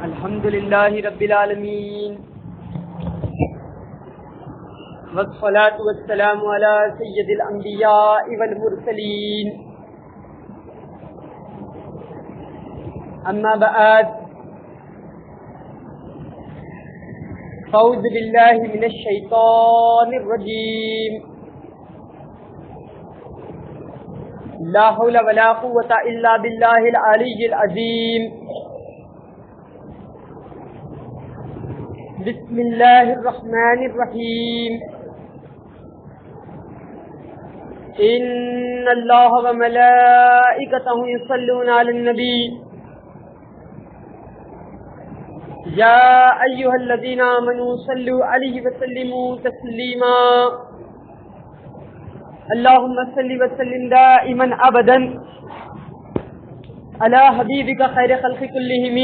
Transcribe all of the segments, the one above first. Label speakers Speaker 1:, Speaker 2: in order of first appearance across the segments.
Speaker 1: الحمد لله رب العالمين والصلاة والسلام على سيد الأنبياء والمرسلين أما بعد فأعوذ بالله من الشيطان الرجيم لا حول ولا قوة إلا بالله العلي العظيم بسم الله الرحمن الرحيم إن الله وملائكته يصلون على النبي يا أيها الذين آمنوا صلوا عليه وسلموا تسليما اللهم صل وسلم دائما أبدا على حبيبك خير خلق كلهم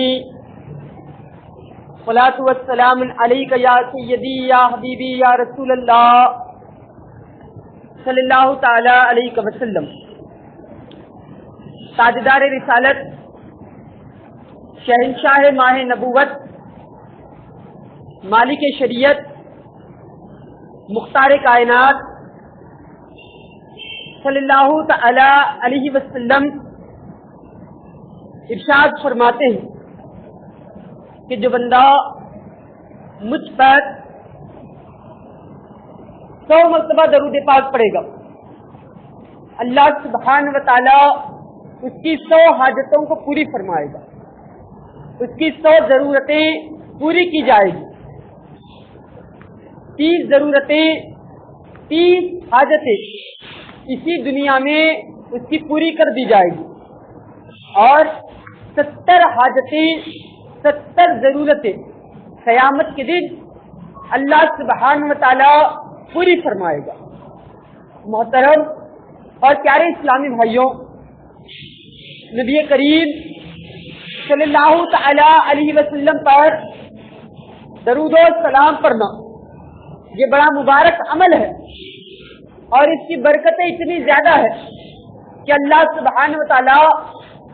Speaker 1: صلاة والسلام عليك يا سيدي يا حبيبي يا رسول الله صلی اللہ تعالی علیہ وسلم. تاجدار رسالت، شہنشاہ ماہ نبوت، مالک شریعت، مختار کائنات صلی اللہ تعالی علیہ وسلم ارشاد فرماتے ہیں کہ جو بندہ مجھ پر 100 مرتبہ درود پاک پڑھے گا، اللہ سبحانہ و تعالی اس کی 100 حاجتوں کو پوری فرمائے گا، اس کی 100 ضرورتیں پوری کی جائے گی. 30 ضرورتیں، 30 حاجتیں اسی دنیا میں اس کی پوری کر دی جائے گی، اور 70 حاجتیں، 70 ضرورتیں قیامت کے دن اللہ سبحانہ و تعالی پوری فرمائے گا. محترم اور پیارے اسلامی بھائیوں، نبی کریم صلی اللہ تعالی علیہ وسلم پر درود و سلام پڑھنا یہ بڑا مبارک عمل ہے، اور اس کی برکتیں اتنی زیادہ ہے کہ اللہ سبحانہ و تعالی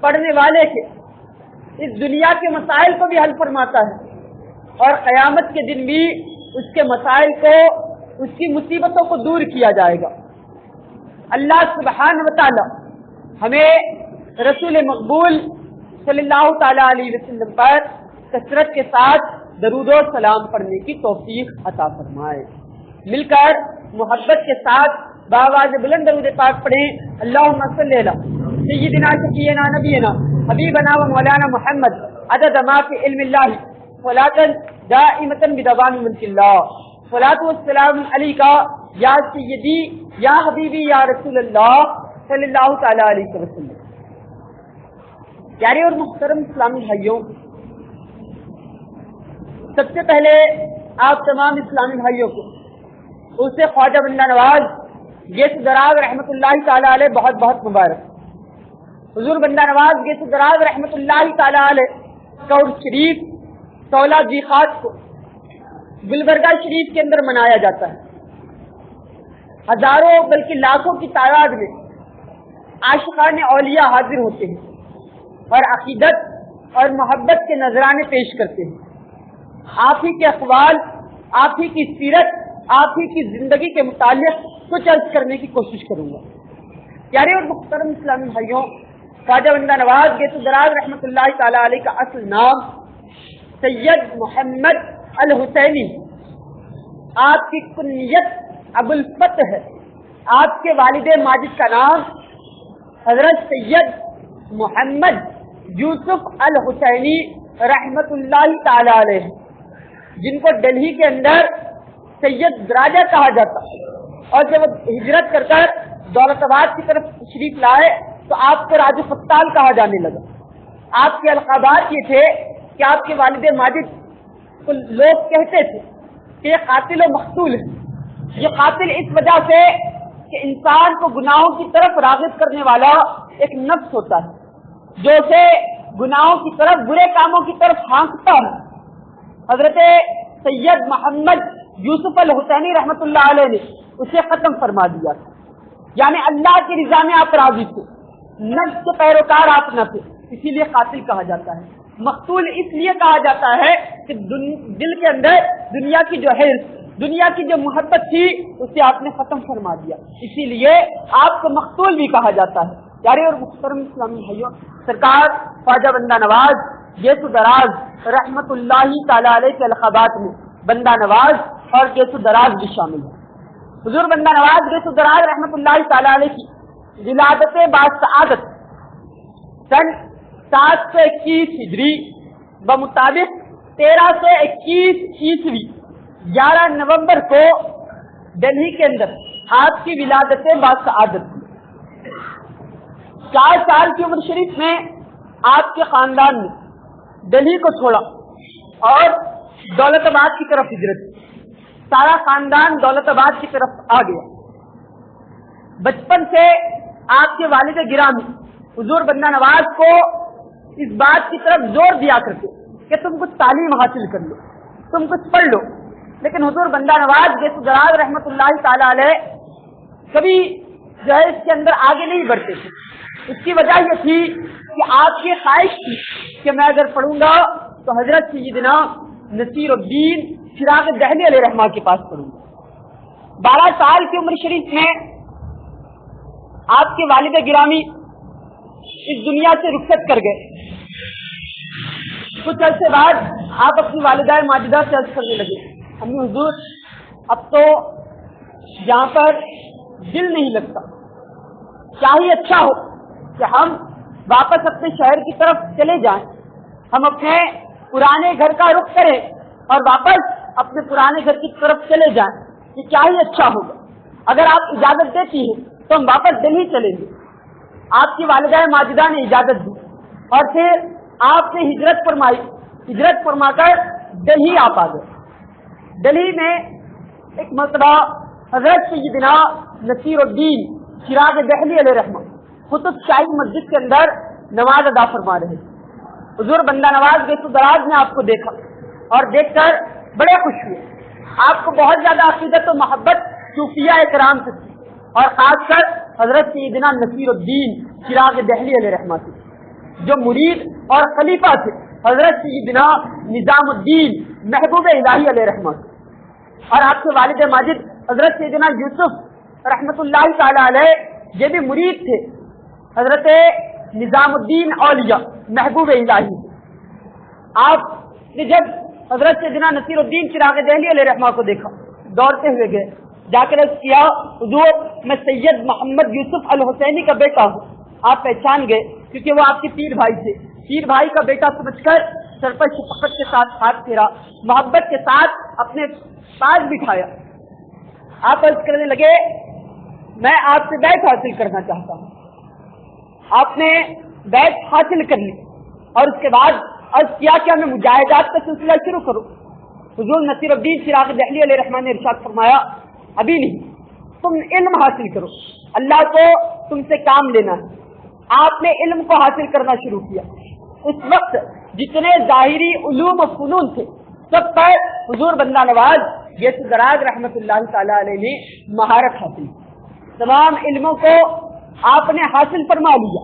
Speaker 1: پڑھنے والے کے اس دنیا کے مسائل کو بھی حل فرماتا ہے، اور قیامت کے دن بھی اس کے مسائل کو، اس کی مصیبتوں کو دور کیا جائے گا. اللہ سبحانہ و تعالی ہمیں رسول مقبول صلی اللہ تعالی علیہ وسلم پر کثرت کے ساتھ درود و سلام پڑھنے کی توفیق عطا فرمائے. مل کر محبت کے ساتھ بآواز بلند درود پاک پڑھیں. اللہم صلی علی سیدنا شفیعنا نبینا حبیبنا و مولانا محمد عدد ما فی علم اللہ صلاۃ دائمۃ بدوام ملک اللہ. صلاۃ والسلام علیکہ یا سیدی یا حبیبی یا رسول اللہ صلی اللہ تعالی علیہ وسلم. پیارے اور محترم اسلامی بھائیوں، سب سے پہلے آپ تمام اسلامی بھائیوں کو اسے خواجہ بندہ نواز گیس دراز رحمۃ اللہ تعالی علیہ بہت بہت مبارک. حضور بندہ نواز گیس دراز رحمۃ اللہ تعالی علیہ کا عرس شریف 16 ذی القعدہ کو گلبرگہ شریف کے اندر منایا جاتا ہے. ہزاروں بلکہ لاکھوں کی تعداد میں عاشقان اولیاء حاضر ہوتے ہیں اور عقیدت اور محبت کے نذرانے پیش کرتے ہیں. آپ ہی کے اقوال، آپ ہی کی سیرت، آپ ہی کی زندگی کے متعلق کچھ عرض کرنے کی کوشش کروں گا. پیارے اور محترم اسلامی بھائیوں، خواجہ بندہ نواز گیس دراز رحمۃ اللہ تعالی علیہ کا اصل نام سید محمد الحسینی، آپ کی کنیت ابو الفتح ہے. آپ کے والد ماجد کا نام حضرت سید محمد یوسف الحسینی رحمۃ اللہ تعالی علیہ، جن کو دہلی کے اندر سید راجہ کہا جاتا ہے. اور جب وہ ہجرت کر کر دولت آباد کی طرف تشریف لائے تو آپ کو راج فتال کہا جانے لگا. آپ کے القابات یہ تھے کہ آپ کے والد ماجد کو لوگ کہتے تھے کہ یہ قاتل و مقتول ہے. یہ قاتل اس وجہ سے کہ انسان کو گناہوں کی طرف راغب کرنے والا ایک نفس ہوتا ہے جو اسے گناہوں کی طرف، برے کاموں کی طرف ہانکتا ہے. حضرت سید محمد یوسف الحسینی رحمۃ اللہ علیہ نے اسے ختم فرما دیا تھا. یعنی اللہ کی رضا میں آپ راضی تھے، نفس کے پیروکار آپ نہ تھے، اسی لیے قاتل کہا جاتا ہے. مقتول اس لیے کہا جاتا ہے کہ دل کے اندر دنیا کی جو حرص، دنیا کی جو محبت تھی اسے آپ نے ختم فرما دیا، اسی لیے آپ کو مقتول بھی کہا جاتا ہے۔ پیارے اور محترم اسلامی بھائیوں، سرکار خواجہ بندہ نواز گیسو دراز رحمت اللہ تعالی علیہ کے القابات میں بندہ نواز اور گیسو دراز بھی شامل ہے۔ حضور بندہ نواز گیسو دراز رحمت اللہ تعالی علیہ کی ولادت باسعادت سن 721 ہجری بمطابق 1321 عیسوی 11 نومبر کو دہلی کے اندر آپ کی ولادت باسعادت 4 سال کی عمر شریف میں آپ کے خاندان نے دہلی کو چھوڑا اور دولت آباد کی طرف ہجرت کی۔ سارا خاندان دولت آباد کی طرف آ گیا۔ بچپن سے آپ کے والد گرامی حضور بندہ نواز کو اس بات کی طرف زور دیا کرتے کہ تم کچھ تعلیم حاصل کر لو، تم کچھ پڑھ لو، لیکن حضور بندہ نواز گیسو دراز رحمت اللہ تعالی علیہ کبھی جو ہے اس کے اندر آگے نہیں بڑھتے تھے۔ اس کی وجہ یہ تھی کہ آپ کی خواہش تھی کہ میں اگر پڑھوں گا تو حضرت سیدنا نصیر الدین چراغ دہلی علیہ رحمہ کے پاس پڑھوں گا۔ 12 سال کی عمر شریف میں آپ کے والد گرامی اس دنیا سے رخصت کر گئے۔ کچھ عرصے بعد آپ اپنی والدہ ماجدہ سے عرض کرنے لگے، امی حضور اب تو جہاں پر دل نہیں لگتا، کیا ہی اچھا ہو کہ ہم واپس اپنے شہر کی طرف چلے جائیں، ہم اپنے پرانے گھر کا رخ کریں اور واپس اپنے پرانے گھر کی طرف چلے جائیں، یہ کیا ہی اچھا ہوگا۔ اگر آپ اجازت دیتی ہیں تو ہم واپس دہلی چلیں گے۔ آپ کی والدہ ماجدہ نے اجازت دی اور پھر آپ نے ہجرت فرمائی، ہجرت فرما کر دہلی آپ آ گئے۔ دہلی میں ایک مرتبہ حضرت سیدنا نصیر الدین چراغ دہلی علیہ رحمہ قطب شاہی مسجد کے اندر نماز ادا فرما رہے۔ حضور بندہ نواز گیسو دراز نے آپ کو دیکھا اور دیکھ کر بڑے خوش ہوئے۔ آپ کو بہت زیادہ عقیدت و محبت صوفیہ کرام سے تھی اور خاص کر حضرت سیدنا نصیر الدین چراغ دہلی علیہ رحمہ سے، جو مرید اور خلیفہ تھے حضرت سیدنا نظام الدین محبوب الہی علیہ رحمہ سے، اور آپ کے والد ماجد حضرت سیدنا یوسف رحمت اللہ تعالی علیہ یہ بھی مرید تھے حضرت نظام الدین اولیاء محبوب الہی۔ آپ نے جب حضرت سیدنا نصیر الدین چراغ دہلی علیہ رحمہ کو دیکھا، دوڑتے ہوئے گئے، جا کر عرض کیا حضور میں سید محمد یوسف الحسینی کا بیٹا ہوں۔ آپ پہچان گئے کیونکہ وہ آپ کے پیر بھائی تھے، پیر بھائی کا بیٹا سمجھ کر سر پر شفقت کے ساتھ ہاتھ پھیرا، محبت کے ساتھ اپنے پاس بٹھایا۔ آپ عرض کرنے لگے میں آپ سے بیعت حاصل کرنا چاہتا ہوں۔ آپ نے بیعت حاصل کر لی اور اس کے بعد عرض کیا کہ ہمیں مجاہدات کا سلسلہ شروع کرو۔ حضور نصیر الدین چراغ دہلی علیہ رحمہ نے ارشاد فرمایا ابھی نہیں، تم علم حاصل کرو، اللہ کو تم سے کام لینا ہے۔ آپ نے علم کو حاصل کرنا شروع کیا۔ اس وقت جتنے ظاہری علوم و فنون تھے سب پر حضور بندہ نواز گیسو دراز رحمت اللہ تعالی علیہ نے مہارت حاصل کی، تمام علموں کو آپ نے حاصل فرما لیا۔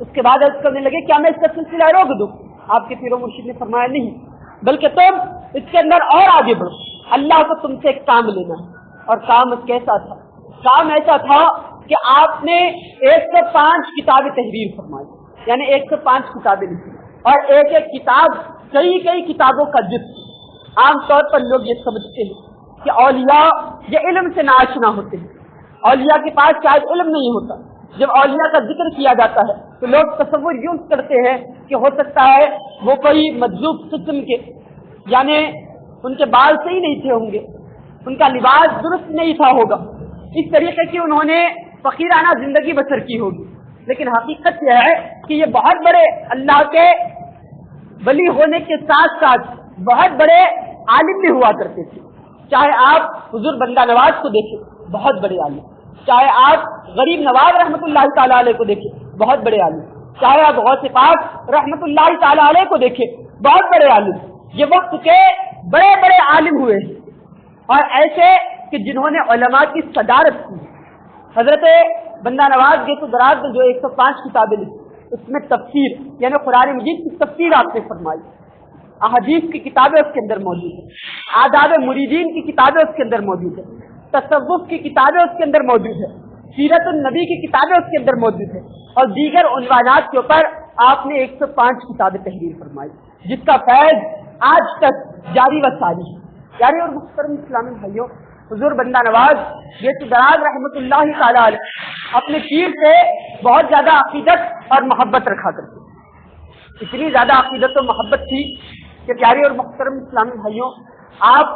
Speaker 1: اس کے بعد عرض کرنے لگے کیا میں اس کا سلسلہ روک دوں؟ آپ کے پیر و مرشد نے فرمایا نہیں، بلکہ تم اس کے اندر اور آگے بڑھو، اللہ کو تم سے ایک کام لینا ہے۔ اور کام کیسا تھا؟ کام ایسا تھا کہ آپ نے 105 کتابیں تحریر فرمائی، یعنی 105 کتابیں لکھی اور ایک ایک کتاب کئی کتابوں کا جز۔ عام طور پر لوگ یہ سمجھتے ہیں کہ اولیاء یہ علم سے ناآشنا ہوتے ہیں، اولیاء کے پاس شاید علم نہیں ہوتا۔ جب اولیاء کا ذکر کیا جاتا ہے تو لوگ تصور یوں کرتے ہیں کہ ہو سکتا ہے وہ کوئی مجذوب قسم کے، یعنی ان کے بال صحیح نہیں تھے ہوں گے، ان کا لباس درست نہیں تھا ہوگا، اس طریقے کی انہوں نے فقیرانہ زندگی بسر کی ہوگی۔ لیکن حقیقت یہ ہے کہ یہ بہت بڑے اللہ کے ولی ہونے کے ساتھ ساتھ بہت بڑے عالم بھی ہوا کرتے تھے۔ چاہے آپ حضور بندہ نواز کو دیکھیں، بہت بڑے عالم، چاہے آپ غریب نواز رحمت اللہ تعالی علیہ کو دیکھیں، بہت بڑے عالم، چاہے آپ غوث پاک رحمت اللہ تعالی علیہ کو دیکھیں، بہت بڑے عالم۔ یہ وقت کے بڑے بڑے عالم ہوئے ہیں اور ایسے کہ جنہوں نے علماء کی صدارت کی۔ حضرت بندہ نواز گیسو دراز نے جو 105 کتابیں لکھی، اس میں تفسیر یعنی قرآن مجید کی تفسیر آپ نے فرمائی، احادیث کی کتابیں اس کے اندر موجود ہیں، آداب مریدین کی کتابیں اس کے اندر موجود ہیں، تصوف کی کتابیں اس کے اندر موجود ہیں، سیرت النبی کی کتابیں اس کے اندر موجود ہیں، اور دیگر عنوانات کے اوپر آپ نے 105 کتابیں تحریر فرمائی، جس کا فیض آج تک جاری و ساری ہے۔ پیارے اور محترم اسلامی بھائیوں، حضور بندہ نواز یہ دراز رحمۃ اللہ تعالی علیہ اپنے پیر سے بہت زیادہ عقیدت اور محبت رکھا کرتے، اتنی زیادہ عقیدت و محبت تھی کہ پیارے اور محترم اسلامی بھائیوں، آپ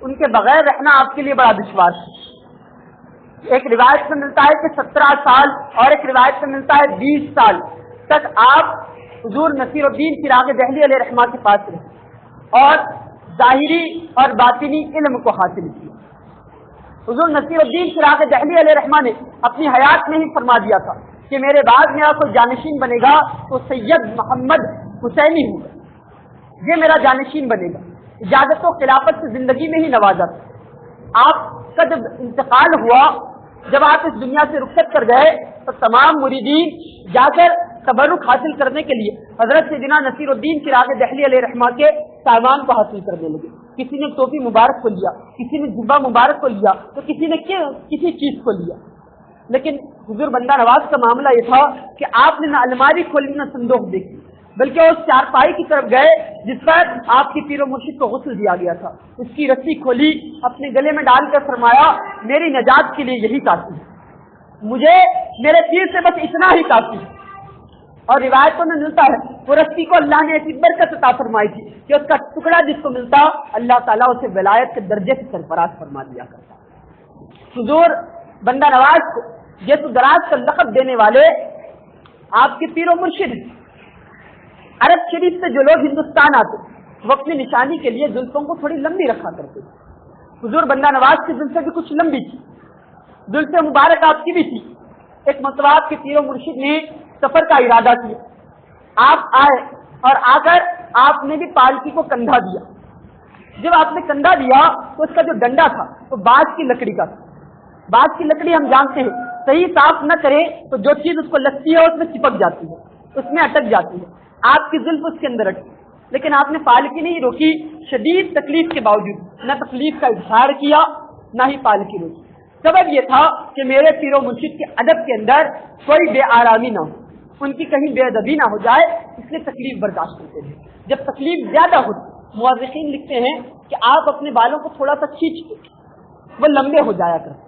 Speaker 1: ان کے بغیر رہنا آپ کے لیے بڑا دشوار ہے۔ ایک روایت میں ملتا ہے کہ 17 سال اور ایک روایت میں ملتا ہے 20 سال تک آپ حضور نصیر الدین چراغ دہلی علیہ رحمہ کے پاس رہے اور ظاہری اور باطنی علم کو حاصل کیا۔ حضور نصیر الدین چراغ دہلی علیہ رحمہ نے اپنی حیات میں ہی فرما دیا تھا کہ میرے بعد میرا کوئی جانشین بنے گا تو سید محمد حسینی ہوگا، یہ میرا جانشین بنے گا۔ اجازت و خلافت سے زندگی میں ہی نوازا تھا۔ آپ کا جب انتقال ہوا، جب آپ اس دنیا سے رخصت کر گئے تو تمام مریدین جا کر تبرک حاصل کرنے کے لیے حضرت سیدنا نصیر الدین چراغ دہلی علیہ رحمہ کے سامان کو حاصل کرنے لگے۔ کسی نے ٹوپی مبارک کو لیا، کسی نے جبہ مبارک کو لیا، تو کسی نے کسی چیز کو لیا، لیکن حضور بندہ نواز کا معاملہ یہ تھا کہ آپ نے نہ الماری کھولی نہ صندوق دیکھی، بلکہ اس چارپائی کی طرف گئے جس پر آپ کی پیر و مرشد کو غسل دیا گیا تھا، اس کی رسی کھولی، اپنے گلے میں ڈال کر فرمایا میری نجات کے لیے یہی کافی ہے، مجھے میرے پیر سے بس اتنا ہی کافی ہے۔ اور روایتوں میں ملتا ہے وہ رسی کو اللہ نے ایسی برکت عطا فرمائی تھی کہ اس کا ٹکڑا جس کو ملتا اللہ تعالیٰ اسے ولایت کے درجے سے سرفراز فرما دیا کرتا۔ حضور بندہ نواز کو یہ دراز کا لقب دینے والے آپ کے پیر و مرشد ہیں۔ عرب شریف سے جو لوگ ہندوستان آتے وہ اپنی نشانی کے لیے زلفوں کو تھوڑی لمبی رکھا کرتے تھے۔ حضور بندہ نواز کی زلفیں بھی کچھ لمبی تھی، زلف مبارک آپ کی بھی تھی۔ ایک مرتبہ آپ کے پیر و مرشد نے سفر کا ارادہ کیا، آپ آئے اور آ کر آپ نے بھی پالکی کو کندھا دیا۔ جب آپ نے کندھا دیا تو اس کا جو ڈنڈا تھا وہ باز کی لکڑی کا تھا۔ باز کی لکڑی ہم جانتے ہیں صحیح صاف نہ کرے تو جو چیز اس کو لگتی ہے اس میں چپک جاتی ہے، اس میں اٹک جاتی ہے۔ آپ کی زلف اس کے اندر اٹکی، لیکن آپ نے پالکی نہیں روکی، شدید تکلیف کے باوجود نہ تکلیف کا اظہار کیا نہ ہی پالکی روکی۔ سبب یہ تھا کہ میرے پیر و مرشد کے ادب کے اندر کوئی بے آرامی نہ ہو، ان کی کہیں بے ادبی نہ ہو جائے، اس لیے تکلیف برداشت کرتے تھے۔ جب تکلیف زیادہ ہوتی، مورخین لکھتے ہیں کہ آپ اپنے بالوں کو تھوڑا سا کھینچتے، وہ لمبے ہو جایا کرتے۔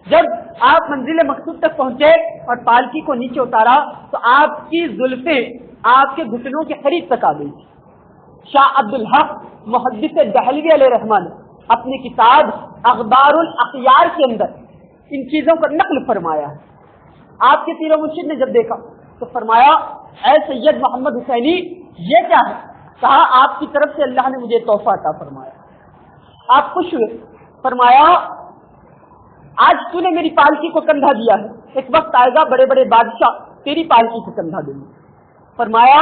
Speaker 1: جب آپ منزل مقصود تک پہنچے اور پالکی کو نیچے اتارا تو آپ کی زلفیں آپ کے گھٹنوں کے قریب تک آ گئی۔ شاہ عبد الحق محدث دہلوی علیہ رحمہ نے اپنی کتاب اخبار الاخیار کے اندر ان چیزوں کا نقل فرمایا ہے۔ آپ کے پیر و مرشد نے جب دیکھا تو فرمایا اے سید محمد حسینی یہ کیا ہے؟ کہا آپ کی طرف سے اللہ نے مجھے تحفہ عطا فرمایا۔ آپ خوش ہوئے، فرمایا آج تو نے میری پالکی کو کندھا دیا ہے، ایک وقت آئے گا بڑے بڑے بادشاہ تیری پالکی کو کندھا دیں گے۔ فرمایا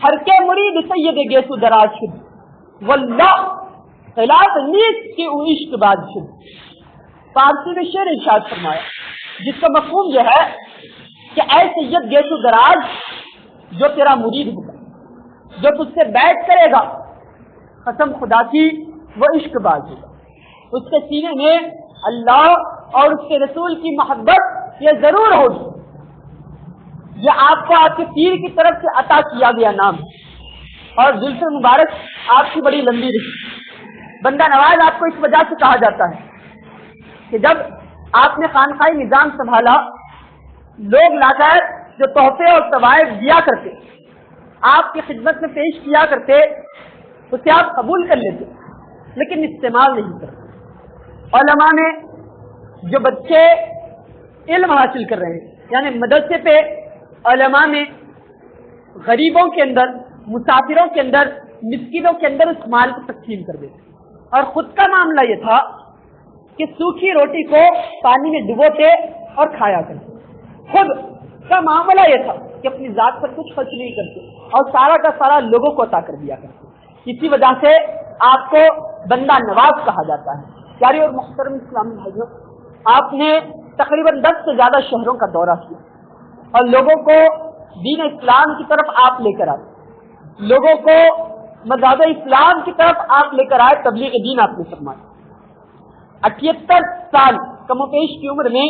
Speaker 1: ہر کے مرید سید گیسو دراز شد واللہ خلاف نیت کے عشق باد شد۔ فارسی میں شعر ارشاد فرمایا جس کا مفہوم یہ ہے کہ اے سید گیسو دراز، جو تیرا مرید ہوگا، جو تجھ سے بیعت کرے گا، قسم خدا کی وہ عشق باز ہوگا، اس کے سینے میں اللہ اور اس کے رسول کی محبت یہ ضرور ہوگی۔ یہ آپ کو آپ کے پیر کی طرف سے عطا کیا گیا نام، اور زلف مبارک آپ کی بڑی لمبی رہی۔ بندہ نواز آپ کو اس وجہ سے کہا جاتا ہے کہ جب آپ نے خانقاہی نظام سنبھالا، لوگ لا کر جو تحفے اور تحائف دیا کرتے، آپ کی خدمت میں پیش کیا کرتے، اسے آپ قبول کر لیتے لیکن استعمال نہیں کرتے۔ علماء نے جو بچے علم حاصل کر رہے ہیں، یعنی مدرسے پہ علماء میں غریبوں کے اندر، مسافروں کے اندر، مسکینوں کے اندر اس مال کو تقسیم کر دیتے، اور خود کا معاملہ یہ تھا کہ سوکھی روٹی کو پانی میں ڈبوتے اور کھایا کرتے۔ خود کا معاملہ یہ تھا کہ اپنی ذات پر کچھ خرچ نہیں کرتے اور سارا کا سارا لوگوں کو عطا کر دیا کرتے۔ اسی وجہ سے آپ کو بندہ نواز کہا جاتا ہے۔ پیارے اور محترم اسلامی بھائیوں، آپ نے تقریباً 10 سے زیادہ شہروں کا دورہ کیا اور لوگوں کو دین اسلام کی طرف آپ لے کر آئے, لوگوں کو مذہب اسلام کی طرف آپ لے کر آئے, تبلیغ دین آپ نے فرمایا. 78 سال کم و بیش کی عمر میں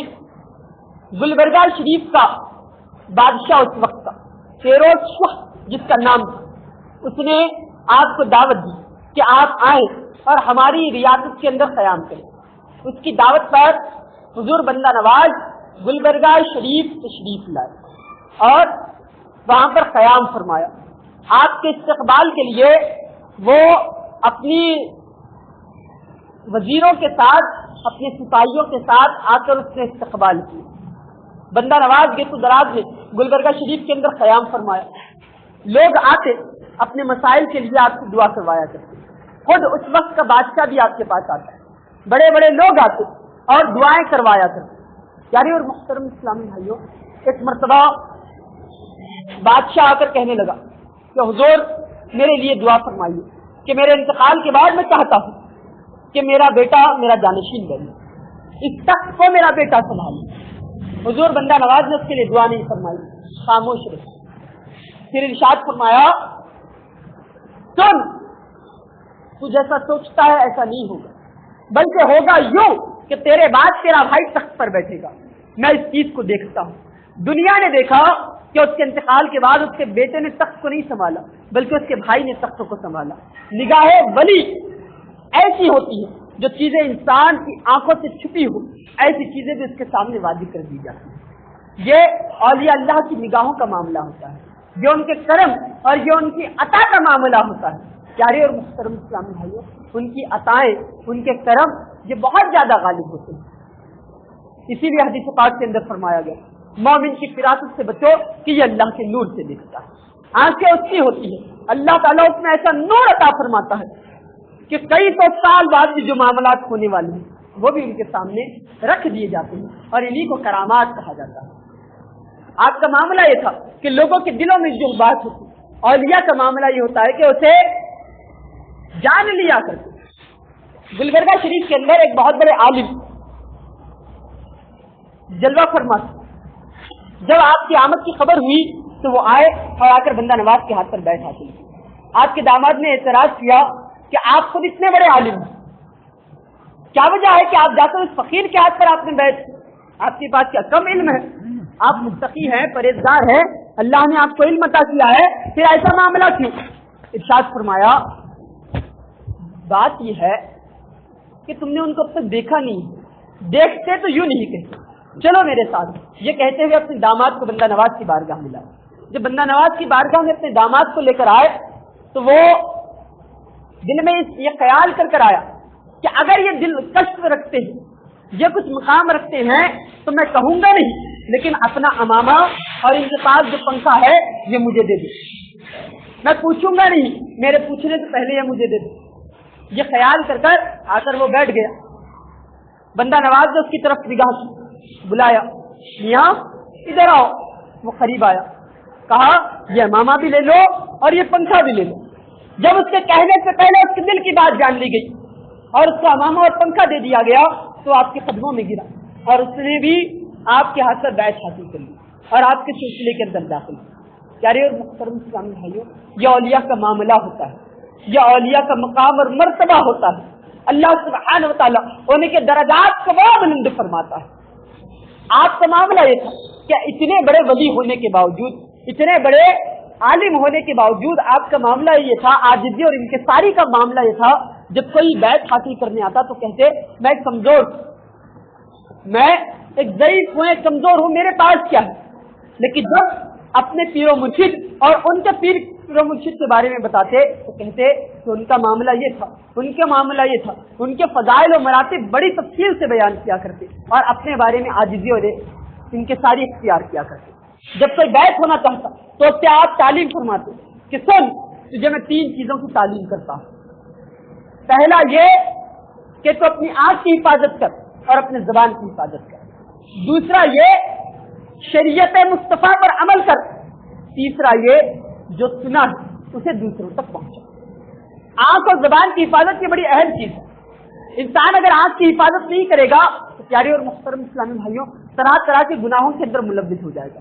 Speaker 1: گلبرگہ شریف کا بادشاہ اس وقت کا فیروز شاہ جس کا نام تھا, اس نے آپ کو دعوت دی کہ آپ آئیں اور ہماری ریاست کے اندر قیام کریں. اس کی دعوت پر حضور بندہ نواز گلبرگہ شریف تشریف لائے اور وہاں پر قیام فرمایا. آپ کے استقبال کے لیے وہ اپنی وزیروں کے ساتھ, اپنے سپاہیوں کے ساتھ آ کر اس نے استقبال کیا. بندہ نواز گیت دراز نے گلبرگہ شریف کے اندر قیام فرمایا. لوگ آتے اپنے مسائل کے لیے آپ سے دعا کروایا کرتے, خود اس وقت کا بادشاہ بھی آپ کے پاس آتا ہے, بڑے بڑے لوگ آتے اور دعائیں کروایا کرتے. یعنی اور محترم اسلامی بھائیوں, ایک مرتبہ بادشاہ آ کر کہنے لگا کہ حضور میرے لیے دعا فرمائیے کہ میرے انتقال کے بعد میں چاہتا ہوں کہ میرا بیٹا میرا جانشین بنے, اس تخت کو میرا بیٹا سنبھالے. حضور بندہ نواز نے اس کے لیے دعا نہیں فرمائی, خاموش رہے. پھر ارشاد فرمایا, سن, تو جیسا سوچتا ہے ایسا نہیں ہوگا, بلکہ ہوگا یوں کہ تیرے بعد تیرا بھائی تخت پر بیٹھے گا. میں اس چیز کو دیکھتا ہوں. دنیا نے دیکھا کہ اس کے انتقال کے بعد اس کے بیٹے نے تخت کو نہیں سنبھالا بلکہ اس کے بھائی نے تخت کو سنبھالا. نگاہ ولی ایسی ہوتی ہے جو چیزیں انسان کی آنکھوں سے چھپی ہو, ایسی چیزیں بھی اس کے سامنے واضح کر دی جاتی ہیں. یہ اولیاء اللہ کی نگاہوں کا معاملہ ہوتا ہے, یہ ان کے کرم اور یہ ان کی عطا کا معاملہ ہوتا ہے. پیارے اور محترم اسلامی بھائیوں, ان کی عطائیں, ان کے کرم یہ بہت زیادہ غالب ہوتے ہیں. اسی لیے حدیث پاک کے اندر فرمایا گیا, مومن کی فراست سے بچو کہ یہ اللہ کے نور سے دیکھتا ہے. آنکھیں اس کی ہوتی ہے, اللہ تعالیٰ اس میں ایسا نور عطا فرماتا ہے کہ کئی سو سال بعد بھی جو معاملات ہونے والے ہیں وہ بھی ان کے سامنے رکھ دیے جاتے ہیں, اور انہیں کو کرامات کہا جاتا ہے. آپ کا معاملہ یہ تھا کہ لوگوں کے دلوں میں جو بات ہوتی, اولیاء کا معاملہ یہ ہوتا ہے کہ اسے جان لیا کرتے. گلبرگہ شریف کے اندر ایک بہت بڑے عالم جلوہ فرما, جب آپ کی آمد کی خبر ہوئی تو وہ آئے اور آ کر بندہ نواز کے ہاتھ پر بیٹھ حاصل کی. آپ کے داماد نے اعتراض کیا کہ آپ خود اتنے بڑے عالم ہیں, کیا وجہ ہے کہ آپ جا کر اس فقیر کے ہاتھ پر آپ نے بیٹھ, آپ کے پاس کیا کم علم ہے؟ آپ متقی ہیں, پرہیزگار ہیں, اللہ نے آپ کو علم عطا کیا ہے, پھر ایسا معاملہ کیوں؟ ارشاد فرمایا, بات یہ ہے کہ تم نے ان کو اب تک دیکھا نہیں, دیکھتے تو یوں نہیں کہتے, چلو میرے ساتھ. یہ کہتے ہوئے اپنے داماد کو بندہ نواز کی بارگاہ میں لائے. جب بندہ نواز کی بارگاہ میں اپنے داماد کو لے کر آئے تو وہ دل میں یہ خیال کر آیا کہ اگر یہ دل کشف رکھتے ہیں, یہ کچھ مقام رکھتے ہیں تو میں کہوں گا نہیں, لیکن اپنا امامہ اور ان کے پاس جو پنکھا ہے یہ مجھے دے دے, میں پوچھوں گا نہیں, میرے پوچھنے سے پہلے یہ مجھے دے دے. یہ خیال کر آ کر وہ بیٹھ گیا. بندہ نواز نے اس کی طرف نگاہ کی, بلایا, یہاں ادھر آؤ. وہ قریب آیا, کہا یہ امامہ بھی لے لو اور یہ پنکھا بھی لے لو. جب اس کے کہنے سے پہلے اس کے دل کی بات جان لی گئی اور اس کو امامہ اور پنکھا دے دیا گیا تو آپ کے قدموں میں گرا اور اس نے بھی آپ کے ہاتھ پر بیعت حاصل کر لی اور آپ کے سلسلے کے اندر داخل. پیارے اور محترم اسلامی بھائیوں, یہ اولیاء کا معاملہ ہوتا ہے, یہ اولیاء کا مقام اور مرتبہ ہوتا ہے. اللہ سبحانہ و تعالیٰ انہیں کے درجات کو بڑا بلند فرماتا ہے. آپ کا معاملہ یہ تھا کہ اتنے بڑے ولی ہونے کے باوجود, اتنے بڑے عالم ہونے کے باوجود آپ کا معاملہ یہ تھا, عاجزی اور انکساری کا معاملہ یہ تھا. جب کوئی بیعت حاصل کرنے آتا تو کہتے میں ایک کمزور, میں ایک ضعیف ہوں, ایک کمزور ہوں, میرے پاس کیا ہے. لیکن جب اپنے پیر و مرشد اور ان کے پیر و مرشد کے بارے میں بتاتے تو کہتے کہ ان کا معاملہ یہ تھا, ان کے معاملہ یہ تھا, ان کے فضائل و مراتب بڑی تفصیل سے بیان کیا کرتے اور اپنے بارے میں عاجزی اور انکساری اختیار کیا کرتے. جب کوئی بیعت ہونا چاہتا تو اس سے آپ تعلیم فرماتے کہ سن, تجھے میں 3 چیزوں کی تعلیم کرتا ہوں. پہلا یہ کہ تو اپنی آنکھ کی حفاظت کر اور اپنے زبان کی حفاظت کر. دوسرا یہ شریعت مصطفیٰ پر عمل کر. تیسرا یہ جو سنا ہے اسے دوسروں تک پہنچا. آنکھ اور زبان کی حفاظت یہ بڑی اہم چیز ہے. انسان اگر آنکھ کی حفاظت نہیں کرے گا تو پیارے اور محترم اسلامی بھائیوں طرح طرح کے گناہوں کے اندر ملوث ہو جائے گا.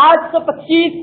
Speaker 1: 825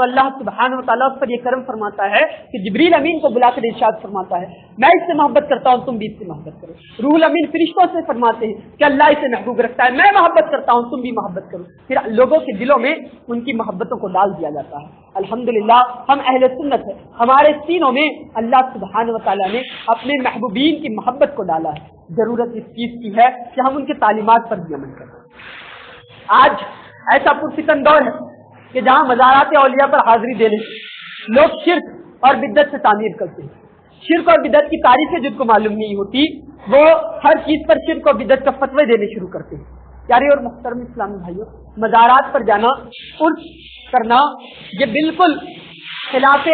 Speaker 1: تو اللہ سبحانہ و تعالیٰ اس پر یہ کرم فرماتا ہے کہ جبریل امین کو بلا کر ارشاد فرماتا ہے میں اس سے محبت کرتا ہوں تم بھی اس سے محبت کرو. روح الامین فرشتوں سے فرماتے ہیں کہ اللہ اسے محبوب رکھتا ہے میں محبت کرتا ہوں تم بھی محبت کرو. پھر لوگوں کے دلوں میں ان کی محبتوں کو ڈال دیا جاتا ہے. الحمدللہ ہم اہل سنت ہیں, ہمارے سینوں میں اللہ سبحانہ و تعالیٰ نے اپنے محبوبین کی محبت کو ڈالا ہے. ضرورت اس چیز کی ہے کہ ہم ان کے تعلیمات پر بھی عمل کریں. آج ایسا پرفتن دور ہے کہ جہاں مزارات اولیاء پر حاضری دینے لوگ شرک اور بدعت سے تعمیر کرتے ہیں. شرک اور بدعت کی تاریخیں جن کو معلوم نہیں ہوتی وہ ہر چیز پر شرک اور بدعت کا فتوی دینے شروع کرتے ہیں. پیارے اور محترم اسلامی بھائیوں, مزارات پر جانا, عرس کرنا یہ بالکل خلاف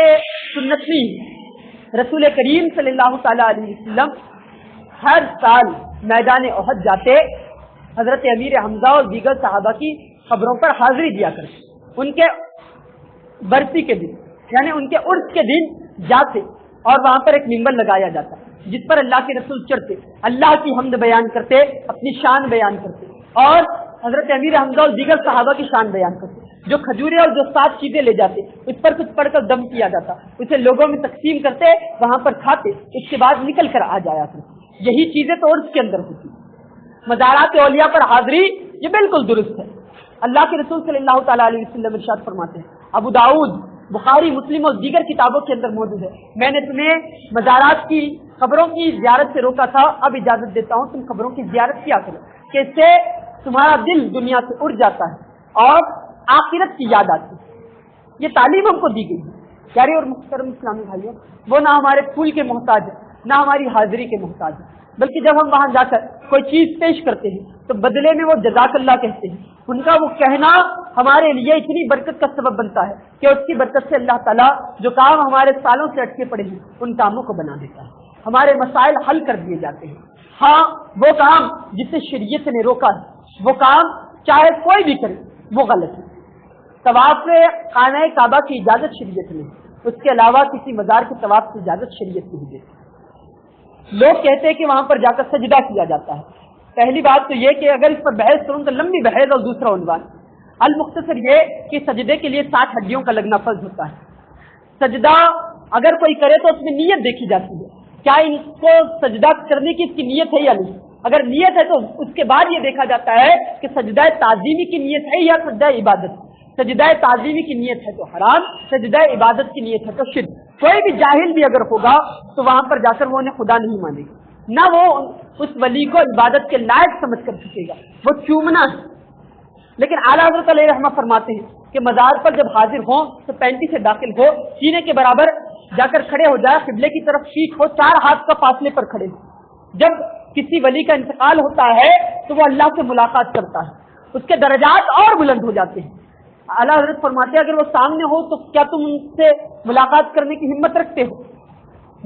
Speaker 1: سنت نہیں ہے. رسول کریم صلی اللہ تعالی علیہ وسلم ہر سال میدان احد جاتے حضرت امیر حمزہ اور دیگر صحابہ کی خبروں پر حاضری دیا کرتے. ان کے برسی کے دن یعنی ان کے عرس کے دن جاتے اور وہاں پر ایک ممبر لگایا جاتا جس پر اللہ کے رسول چڑھتے, اللہ کی حمد بیان کرتے, اپنی شان بیان کرتے اور حضرت امیر حمزہ اور دیگر صحابہ کی شان بیان کرتے. جو کھجورے اور جو 7 چیزیں لے جاتے اس پر کچھ پڑھ کر دم کیا جاتا, اسے لوگوں میں تقسیم کرتے, وہاں پر کھاتے, اس کے بعد نکل کر آ جایا کرتے. یہی چیزیں تو عرس کے اندر ہوتی. مزارات اولیاء پر حاضری یہ بالکل درست ہے. اللہ کے رسول صلی اللہ تعالیٰ علیہ وسلم ارشاد فرماتے ہیں, ابو داؤد, بخاری, مسلم اور دیگر کتابوں کے اندر موجود ہے, میں نے تمہیں مزارات کی قبروں کی زیارت سے روکا تھا, اب اجازت دیتا ہوں تم قبروں کی زیارت کیا کرو کہ اس سے تمہارا دل دنیا سے اڑ جاتا ہے اور آخرت کی یاد آتی ہے. یہ تعلیم ہم کو دی گئی ہے. پیارے اور محترم اسلامی بھائیوں, وہ نہ ہمارے پھول کے محتاج ہے نہ ہماری حاضری کے محتاج ہے, بلکہ جب ہم وہاں جا کر کوئی چیز پیش کرتے ہیں تو بدلے میں وہ جزاک اللہ کہتے ہیں. ان کا وہ کہنا ہمارے لیے اتنی برکت کا سبب بنتا ہے کہ اس کی برکت سے اللہ تعالیٰ جو کام ہمارے سالوں سے اٹکے پڑے ہیں ان کاموں کو بنا دیتا ہے, ہمارے مسائل حل کر دیے جاتے ہیں. ہاں وہ کام جسے شریعت نے روکا ہے وہ کام چاہے کوئی بھی کرے وہ غلط ہے. طواف خانہ کعبہ کی اجازت شریعت نے, اس کے علاوہ کسی مزار کے طواف کی اجازت شریعت نہیں دیتی. لوگ کہتے ہیں کہ وہاں پر جا کر سجدہ کیا جاتا ہے. پہلی بات تو یہ کہ اگر اس پر بحث کروں تو لمبی بحث, اور دوسرا عنوان المختصر یہ کہ سجدے کے لیے 60 ہڈیوں کا لگنا فرض ہوتا ہے. سجدہ اگر کوئی کرے تو اس میں نیت دیکھی جاتی ہے, کیا ان کو سجدہ کرنے کی اس کی نیت ہے یا نہیں. اگر نیت ہے تو اس کے بعد یہ دیکھا جاتا ہے کہ سجدہ تعظیمی کی نیت ہے یا سجدہ عبادت. سجدہ تعظیمی کی نیت ہے تو حرام, سجدہ عبادت کی نیت ہے تو شرک. کوئی بھی جاہل بھی اگر ہوگا تو وہاں پر جا کر وہ انہیں خدا نہیں مانے گا, نہ وہ اس ولی کو عبادت کے لائق سمجھ کر چکے گا, وہ چومنا ہے. لیکن اعلیٰ حضرت علیہ رحمہ فرماتے ہیں کہ مزار پر جب حاضر ہوں تو 35 سے داخل ہو, سینے کے برابر جا کر کھڑے ہو جائے, قبلے کی طرف پیٹ ہو, 4 ہاتھ کا فاصلے پر کھڑے ہو. جب کسی ولی کا انتقال ہوتا ہے تو وہ اللہ سے ملاقات کرتا ہے, اس کے درجات اور بلند ہو جاتے ہیں. اعلیٰ حضرت فرماتے ہیں اگر وہ سامنے ہو تو کیا تم ان سے ملاقات کرنے کی ہمت رکھتے ہو؟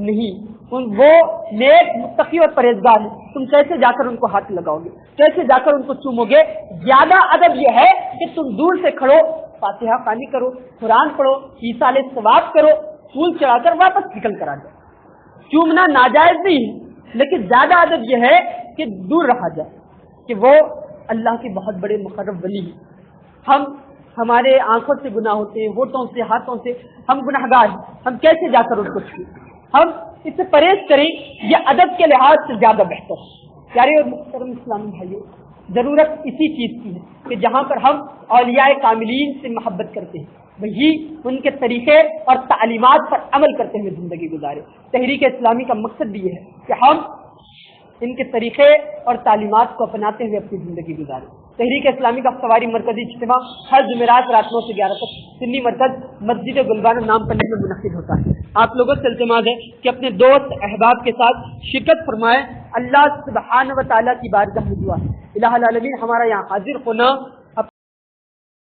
Speaker 1: نہیں. وہ نیک, متقی اور پرہیزگار ہیں, تم کیسے جا کر ان کو ہاتھ لگاؤ گے, کیسے جا کر ان کو چومو گے؟ زیادہ ادب یہ ہے کہ تم دور سے کھڑو, فاتحہ خوانی کرو, قرآن پڑھو, ایصال ثواب کرو, پھول چڑھا کر واپس نکل کر آ جاؤ. چومنا ناجائز نہیں ہے, لیکن زیادہ ادب یہ ہے کہ دور رہا جائے کہ وہ اللہ کے بہت بڑے مقرب ولی ہیں. ہمارے آنکھوں سے گناہ ہوتے ہیں, ہوٹوں سے, ہاتھوں سے, ہم گناہگار ہیں, ہم کیسے جا کر ان کو چھوئیں؟ ہم اس سے پرہیز کریں, یہ ادب کے لحاظ سے زیادہ بہتر ہے. پیارے اور محترم اسلامی بھائیوں, ضرورت اسی چیز کی ہے کہ جہاں پر ہم اولیاء کاملین سے محبت کرتے ہیں وہی ان کے طریقے اور تعلیمات پر عمل کرتے ہوئے زندگی گزارے. تحریک اسلامی کا مقصد بھی یہ ہے کہ ہم ان کے طریقے اور تعلیمات کو اپناتے ہوئے اپنی زندگی گزاریں. تحریک اسلامی کا سواری مرکزی اجتماع ہر جمعرات رات 9 سے 11 تک سنی مرکز مسجد گلبانہ نام پلے میں منعقد ہوتا ہے. آپ لوگوں سے التماس ہے کہ اپنے دوست احباب کے ساتھ شرکت فرمائیں. اللہ سبحانہ و تعالیٰ کی بارگاہ میں دعا ہے الہ العالمین ہمارا یہاں حاضر ہونا